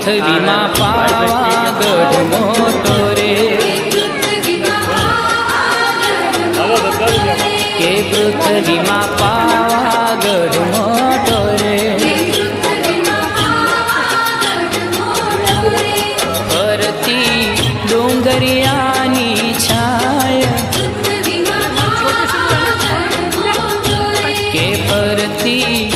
પૃથ્વીમાં પાવાગઢ મોટો રે, કે પૃથ્વીમાં પાવાગઢ મોટો રે, ફરતી ડુંગરિયાની છાય, કે ફરતી